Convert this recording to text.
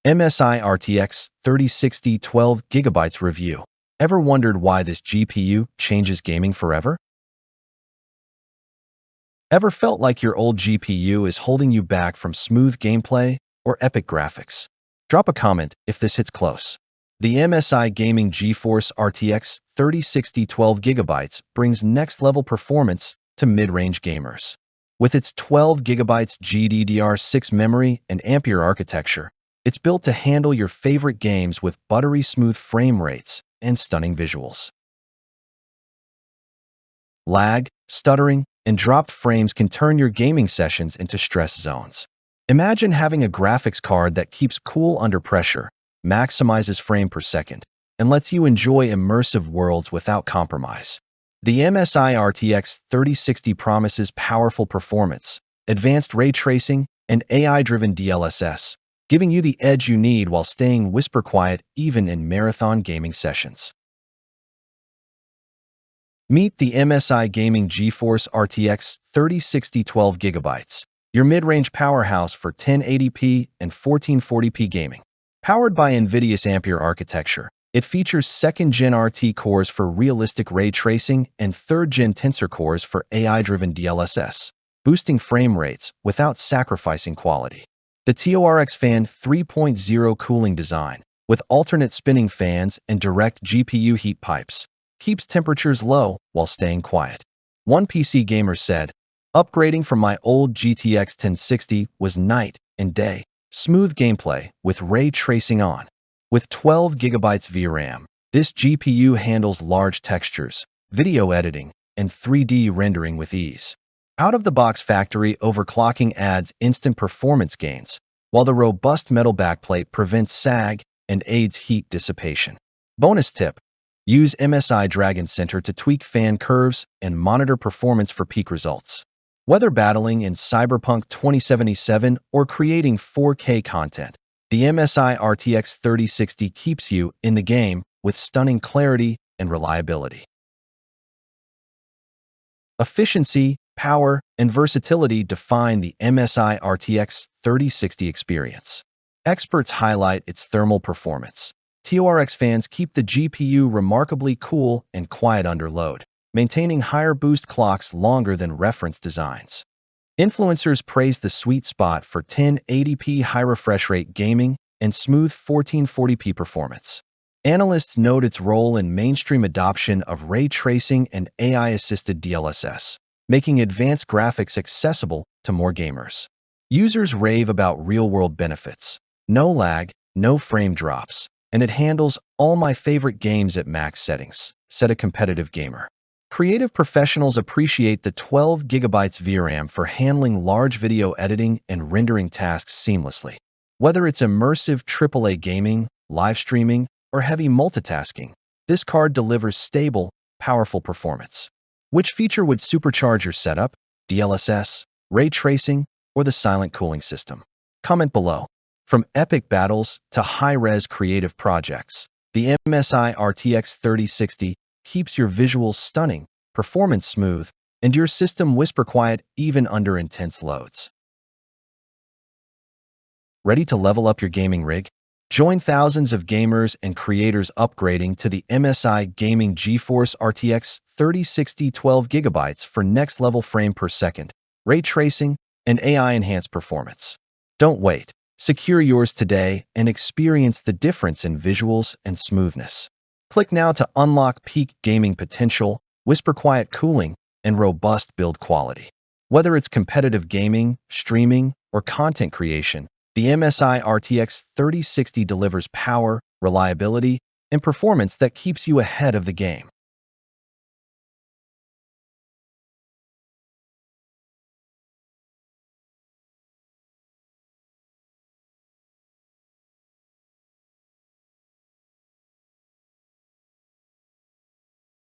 MSI RTX 3060 12GB review. Ever wondered why this GPU changes gaming forever? Ever felt like your old GPU is holding you back from smooth gameplay or epic graphics? Drop a comment if this hits close. The MSI Gaming GeForce RTX 3060 12GB brings next-level performance to mid-range gamers. With its 12GB GDDR6 memory and Ampere architecture, it's built to handle your favorite games with buttery-smooth frame rates and stunning visuals. Lag, stuttering, and dropped frames can turn your gaming sessions into stress zones. Imagine having a graphics card that keeps cool under pressure, maximizes frame per second, and lets you enjoy immersive worlds without compromise. The MSI RTX 3060 promises powerful performance, advanced ray tracing, and AI-driven DLSS, giving you the edge you need while staying whisper quiet even in marathon gaming sessions. Meet the MSI Gaming GeForce RTX 3060 12GB, your mid-range powerhouse for 1080p and 1440p gaming. Powered by NVIDIA's Ampere architecture, it features 2nd-gen RT cores for realistic ray tracing and 3rd-gen Tensor cores for AI-driven DLSS, boosting frame rates without sacrificing quality. The TORX Fan 3.0 cooling design, with alternate spinning fans and direct GPU heat pipes, keeps temperatures low while staying quiet. One PC gamer said, "Upgrading from my old GTX 1060 was night and day. Smooth gameplay with ray tracing on." With 12GB VRAM, this GPU handles large textures, video editing, and 3D rendering with ease. Out-of-the-box factory overclocking adds instant performance gains, while the robust metal backplate prevents sag and aids heat dissipation. Bonus tip: use MSI Dragon Center to tweak fan curves and monitor performance for peak results. Whether battling in Cyberpunk 2077 or creating 4K content, the MSI RTX 3060 keeps you in the game with stunning clarity and reliability. Efficiency, power, and versatility define the MSI RTX 3060 experience. Experts highlight its thermal performance. TORX fans keep the GPU remarkably cool and quiet under load, maintaining higher boost clocks longer than reference designs. Influencers praise the sweet spot for 1080p high refresh rate gaming and smooth 1440p performance. Analysts note its role in mainstream adoption of ray tracing and AI-assisted DLSS, making advanced graphics accessible to more gamers. Users rave about real-world benefits: no lag, no frame drops, and it handles all my favorite games at max settings, said a competitive gamer. Creative professionals appreciate the 12GB VRAM for handling large video editing and rendering tasks seamlessly. Whether it's immersive AAA gaming, live streaming, or heavy multitasking, this card delivers stable, powerful performance. Which feature would supercharge your setup? DLSS, ray tracing, or the silent cooling system? Comment below. From epic battles to high-res creative projects, the MSI RTX 3060 keeps your visuals stunning, performance smooth, and your system whisper quiet even under intense loads. Ready to level up your gaming rig? Join thousands of gamers and creators upgrading to the MSI Gaming GeForce RTX 3060 12GB for next-level frame per second, ray tracing, and AI-enhanced performance. Don't wait. Secure yours today and experience the difference in visuals and smoothness. Click now to unlock peak gaming potential, whisper quiet cooling, and robust build quality. Whether it's competitive gaming, streaming, or content creation, the MSI RTX 3060 delivers power, reliability, and performance that keeps you ahead of the game.